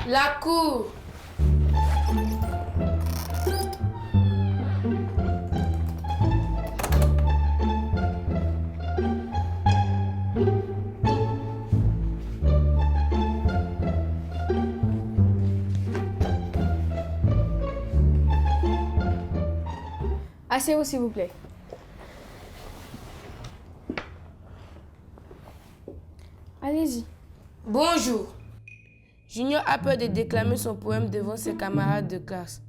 La cour. Asseyez-vous, s'il vous plaît. Allez-y. Bonjour. Junior a peur de déclamer son poème devant ses camarades de classe.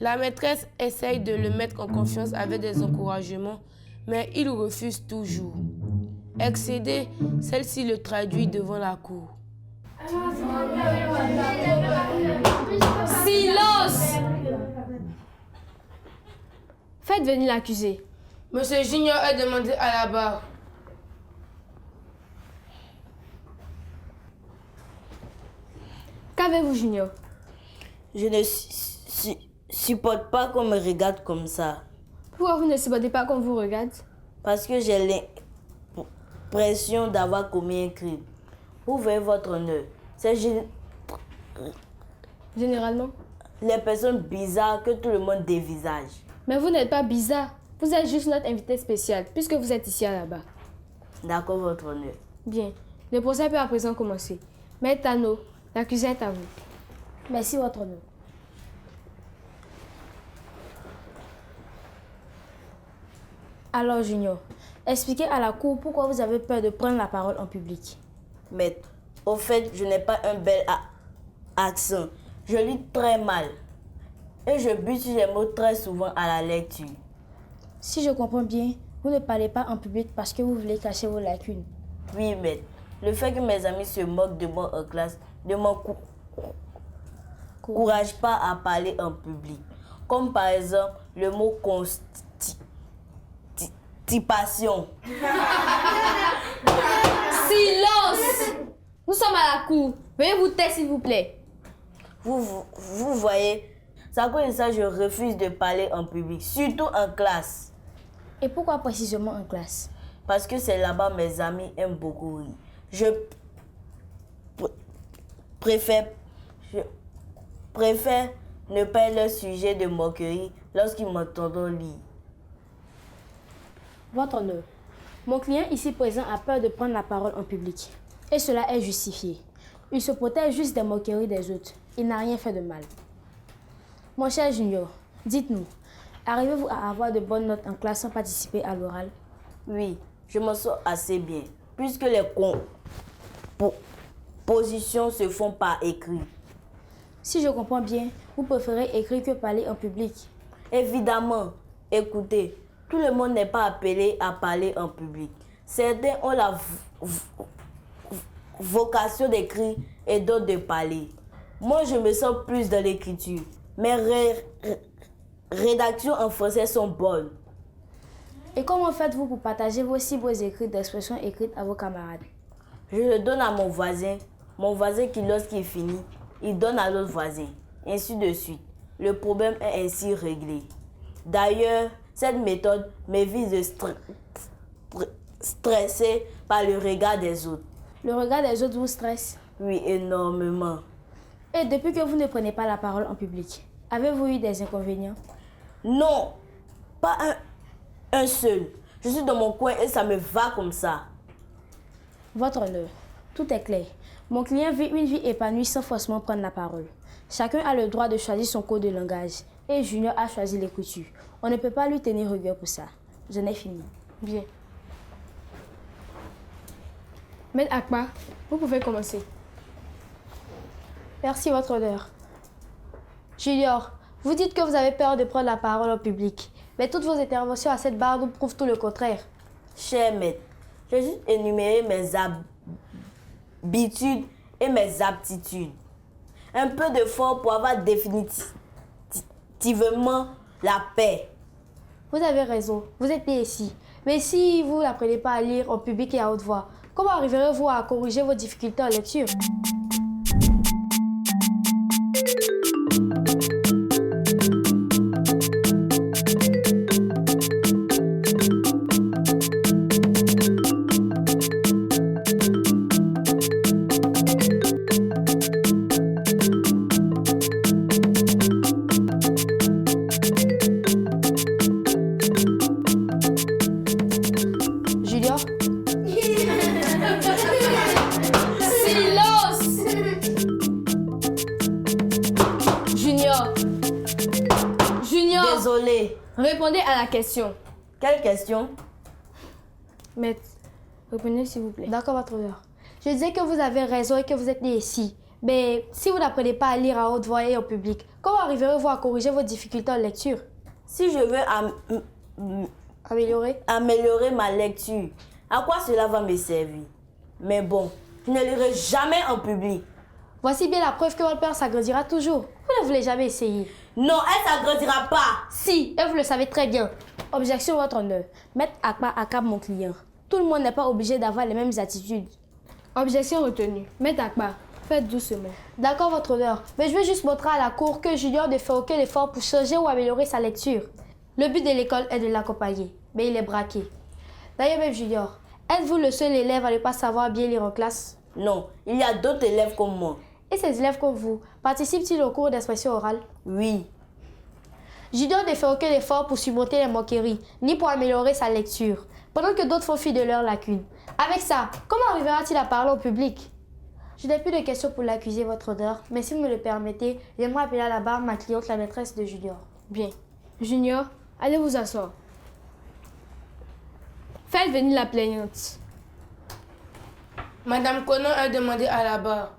La maîtresse essaye de le mettre en confiance avec des encouragements, mais il refuse toujours. Excédée, celle-ci le traduit devant la cour. Silence! Faites venir l'accusé. Monsieur Junior est demandé à la barre. Qu'avez-vous, Junior? Je ne supporte pas qu'on me regarde comme ça. Pourquoi vous ne supportez pas qu'on vous regarde? Parce que j'ai l'impression d'avoir commis un crime. Ouvrez votre nez. C'est Généralement. les personnes bizarres que tout le monde dévisage. Mais vous n'êtes pas bizarre. Vous êtes juste notre invité spécial, puisque vous êtes ici à la barre. D'accord, votre honneur. Bien. Le procès peut à présent commencer. Maître Tano, l'accusé est à vous. Merci, votre honneur. Alors, Junior, expliquez à la cour pourquoi vous avez peur de prendre la parole en public. Maître, au fait, je n'ai pas un bel accent. Je lis très mal. Et je bute sur les mots très souvent à la lecture. Si je comprends bien, vous ne parlez pas en public parce que vous voulez cacher vos lacunes. Oui, maître. Le fait que mes amis se moquent de moi en classe ne m'encourage pas à parler en public. Comme par exemple le mot constipation. Silence! Nous sommes à la cour. Veuillez vous taire, s'il vous plaît. Vous voyez, c'est à cause de ça que je refuse de parler en public, surtout en classe. Et pourquoi précisément en classe? Parce que c'est là-bas mes amis aiment beaucoup rire. Je préfère ne pas être leur sujet de moquerie lorsqu'ils m'entendent lire. Votre honneur, mon client ici présent a peur de prendre la parole en public. Et cela est justifié. Il se protège juste des moqueries des autres. Il n'a rien fait de mal. Mon cher Junior, dites-nous, arrivez-vous à avoir de bonnes notes en classe sans participer à l'oral? Oui, je m'en sors assez bien, puisque les compositions se font par écrit. Si je comprends bien, vous préférez écrire que parler en public. Évidemment, écoutez, tout le monde n'est pas appelé à parler en public. Certains ont la vocation d'écrire et d'autres de parler. Moi, je me sens plus dans l'écriture. Mes rédactions en français sont bonnes. Et comment faites-vous pour partager vos si beaux écrits d'expressions écrites à vos camarades? Je le donne à mon voisin qui, lorsqu'il finit, il donne à l'autre voisin, ainsi de suite. Le problème est ainsi réglé. D'ailleurs, cette méthode m'évite de stresser par le regard des autres. Le regard des autres vous stresse? Oui, énormément. Et depuis que vous ne prenez pas la parole en public, avez-vous eu des inconvénients? Non, pas un seul. Je suis dans mon coin et ça me va comme ça. Votre honneur, tout est clair. Mon client vit une vie épanouie sans forcément prendre la parole. Chacun a le droit de choisir son code de langage. Et Junior a choisi l'écriture. On ne peut pas lui tenir rigueur pour ça. Je n'ai fini. Bien. Maître Akma, vous pouvez commencer. Merci, votre honneur. Junior, vous dites que vous avez peur de prendre la parole en public. Mais toutes vos interventions à cette barre nous prouvent tout le contraire. Cher maître, j'ai juste énuméré mes habitudes et mes aptitudes. Un peu de d'effort pour avoir définitivement la paix. Vous avez raison, vous êtes né ici. Mais si vous n'apprenez pas à lire en public et à haute voix, comment arriverez-vous à corriger vos difficultés en lecture? Désolé. Répondez à la question. Quelle question? Maître, répondez s'il vous plaît. D'accord, votre honneur. Je disais que vous avez raison et que vous êtes né ici. Mais si vous n'apprenez pas à lire à haute voix et au public, comment arriverez-vous à corriger vos difficultés en lecture? Si je veux améliorer ma lecture, à quoi cela va me servir? Mais bon, je ne lirai jamais en public. Voici bien la preuve que votre peur s'agrandira toujours. Vous ne voulez jamais essayer. Non, elle s'agrandira pas. Si, et vous le savez très bien. Objection, votre honneur. Maître Akpa accable mon client. Tout le monde n'est pas obligé d'avoir les mêmes attitudes. Objection retenue. Maître Akpa, faites doucement. D'accord, votre honneur. Mais je veux juste montrer à la cour que Junior ne fait aucun effort pour changer ou améliorer sa lecture. Le but de l'école est de l'accompagner, mais il est braqué. D'ailleurs, même Junior, êtes-vous le seul élève à ne pas savoir bien lire en classe? Non, il y a d'autres élèves comme moi. Et ces élèves comme vous, participent-ils au cours d'expression orale? Oui. Junior ne fait aucun effort pour surmonter les moqueries, ni pour améliorer sa lecture, pendant que d'autres font fi de leurs lacunes. Avec ça, comment arrivera-t-il à parler au public? Je n'ai plus de questions pour l'accuser, votre honneur, mais si vous me le permettez, j'aimerais appeler à la barre ma cliente, la maîtresse de Junior. Bien. Junior, allez vous asseoir. Faites venir la plaignante. Madame Conan a demandé à la barre.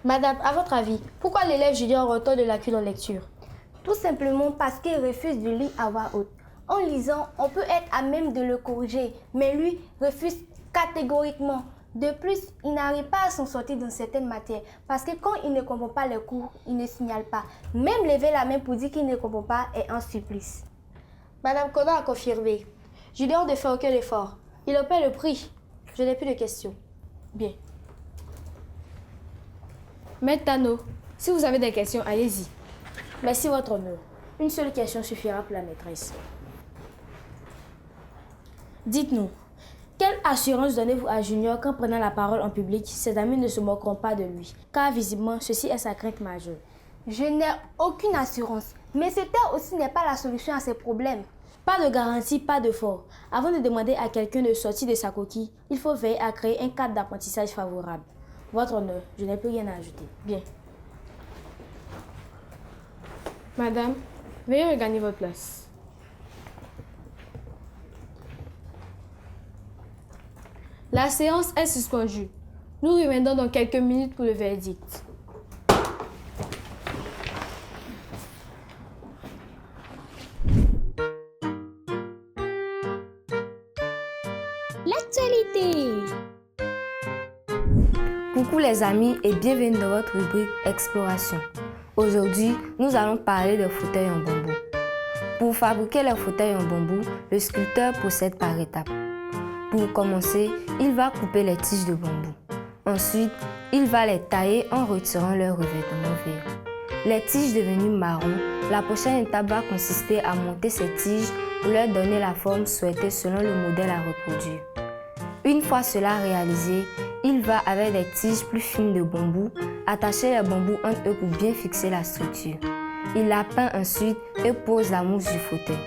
Madame, à votre avis, pourquoi l'élève Junior retourne de lacune en lecture? Tout simplement parce qu'il refuse de lire à voix haute. En lisant, on peut être à même de le corriger, mais lui refuse catégoriquement. De plus, il n'arrive pas à s'en sortir dans certaines matières parce que quand il ne comprend pas les cours, il ne signale pas. Même lever la main pour dire qu'il ne comprend pas est un supplice. Madame Conan a confirmé. Junior ne fait aucun effort. Il en paie le prix. Je n'ai plus de questions. Bien. Maître Tano, si vous avez des questions, allez-y. Merci, votre honneur. Une seule question suffira pour la maîtresse. Dites-nous, quelle assurance donnez-vous à Junior qu'en prenant la parole en public, ses amis ne se moqueront pas de lui? Car visiblement, ceci est sa crainte majeure. Je n'ai aucune assurance, mais ce taire aussi n'est pas la solution à ses problèmes. Pas de garantie, pas de fort. Avant de demander à quelqu'un de sortir de sa coquille, il faut veiller à créer un cadre d'apprentissage favorable. Votre honneur, je n'ai plus rien à ajouter. Bien. Madame, veuillez regagner votre place. La séance est suspendue. Nous reviendrons dans quelques minutes pour le verdict. L'actualité. Coucou les amis et bienvenue dans votre rubrique Exploration. Aujourd'hui, nous allons parler de fauteuils en bambou. Pour fabriquer les fauteuils en bambou, le sculpteur procède par étapes. Pour commencer, il va couper les tiges de bambou. Ensuite, il va les tailler en retirant leur revêtement vert. Les tiges devenues marron, la prochaine étape va consister à monter ces tiges pour leur donner la forme souhaitée selon le modèle à reproduire. Une fois cela réalisé, il va avec des tiges plus fines de bambou attacher les bambous entre eux pour bien fixer la structure. Il la peint ensuite et pose la mousse du fauteuil.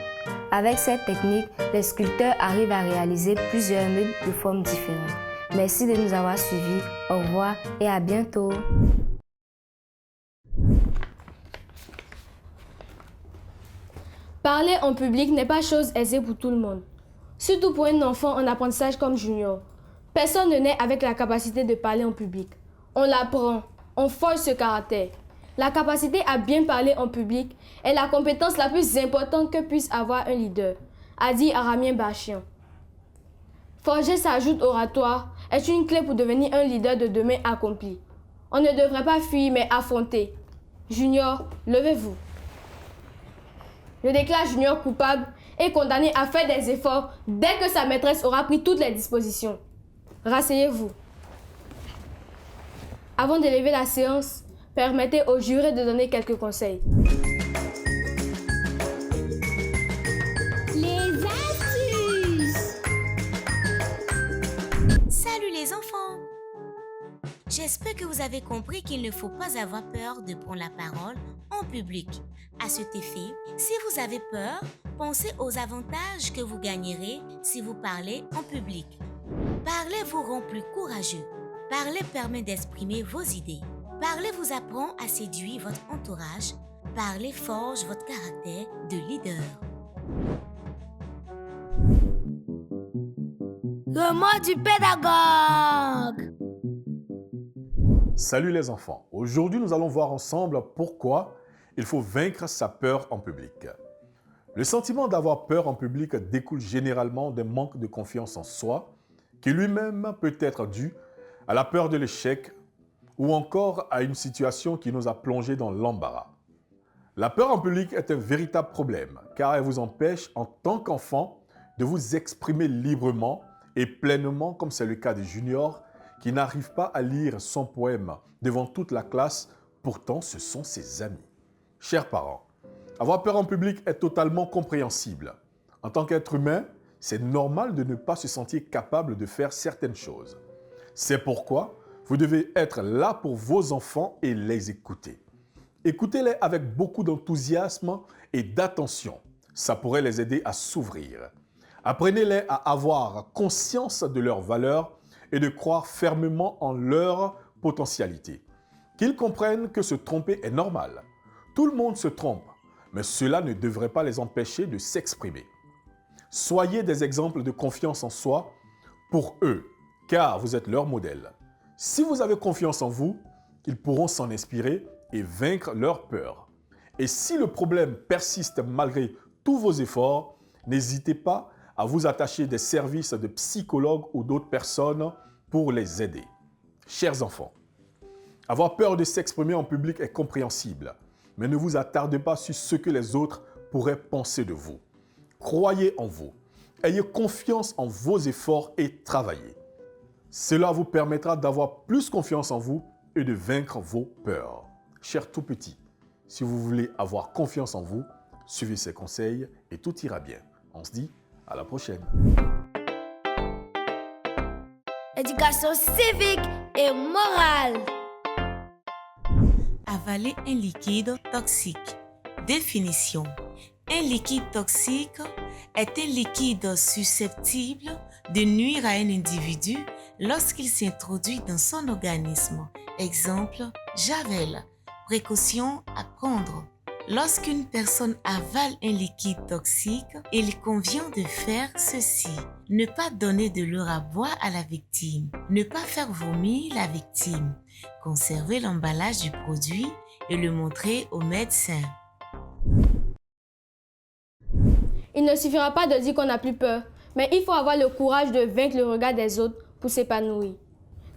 Avec cette technique, les sculpteurs arrivent à réaliser plusieurs meubles de formes différentes. Merci de nous avoir suivis. Au revoir et à bientôt. Parler en public n'est pas chose aisée pour tout le monde. Surtout pour un enfant en apprentissage comme Junior. Personne ne naît avec la capacité de parler en public. On l'apprend, on forge ce caractère. La capacité à bien parler en public est la compétence la plus importante que puisse avoir un leader, a dit Aramien Bachian. Forger sa joute oratoire est une clé pour devenir un leader de demain accompli. On ne devrait pas fuir mais affronter. Junior, levez-vous. Je déclare Junior coupable et condamné à faire des efforts dès que sa maîtresse aura pris toutes les dispositions. Rasseyez-vous. Avant de lever la séance, permettez au juré de donner quelques conseils. Les astuces. Salut les enfants! J'espère que vous avez compris qu'il ne faut pas avoir peur de prendre la parole en public. À cet effet, si vous avez peur, pensez aux avantages que vous gagnerez si vous parlez en public. Parler vous rend plus courageux. Parler permet d'exprimer vos idées. Parler vous apprend à séduire votre entourage. Parler forge votre caractère de leader. Le mot du pédagogue. Salut les enfants. Aujourd'hui, nous allons voir ensemble pourquoi il faut vaincre sa peur en public. Le sentiment d'avoir peur en public découle généralement d'un manque de confiance en soi qui lui-même peut être dû à la peur de l'échec ou encore à une situation qui nous a plongés dans l'embarras. La peur en public est un véritable problème car elle vous empêche en tant qu'enfant de vous exprimer librement et pleinement comme c'est le cas de Junior qui n'arrive pas à lire son poème devant toute la classe, pourtant ce sont ses amis. Chers parents, avoir peur en public est totalement compréhensible. En tant qu'être humain, c'est normal de ne pas se sentir capable de faire certaines choses. C'est pourquoi vous devez être là pour vos enfants et les écouter. Écoutez-les avec beaucoup d'enthousiasme et d'attention. Ça pourrait les aider à s'ouvrir. Apprenez-les à avoir conscience de leurs valeurs et de croire fermement en leur potentialité. Qu'ils comprennent que se tromper est normal. Tout le monde se trompe, mais cela ne devrait pas les empêcher de s'exprimer. Soyez des exemples de confiance en soi pour eux, car vous êtes leur modèle. Si vous avez confiance en vous, ils pourront s'en inspirer et vaincre leur peur. Et si le problème persiste malgré tous vos efforts, n'hésitez pas à vous attacher des services de psychologues ou d'autres personnes pour les aider. Chers enfants, avoir peur de s'exprimer en public est compréhensible, mais ne vous attardez pas sur ce que les autres pourraient penser de vous. Croyez en vous, ayez confiance en vos efforts et travaillez. Cela vous permettra d'avoir plus confiance en vous et de vaincre vos peurs. Chers tout petits, si vous voulez avoir confiance en vous, suivez ces conseils et tout ira bien. On se dit à la prochaine. Éducation civique et morale. Avaler un liquide toxique. Définition. Un liquide toxique est un liquide susceptible de nuire à un individu lorsqu'il s'introduit dans son organisme. Exemple, Javel. Précaution à prendre. Lorsqu'une personne avale un liquide toxique, il convient de faire ceci. Ne pas donner de l'eau à boire à la victime. Ne pas faire vomir la victime. Conserver l'emballage du produit et le montrer au médecin. Il ne suffira pas de dire qu'on n'a plus peur, mais il faut avoir le courage de vaincre le regard des autres pour s'épanouir.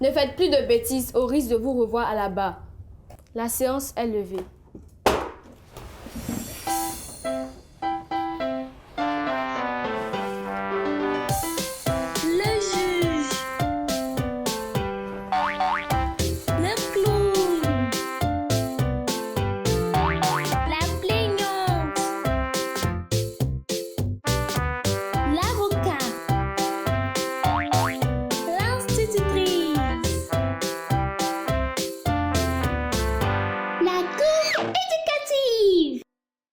Ne faites plus de bêtises au risque de vous revoir à la barre. La séance est levée.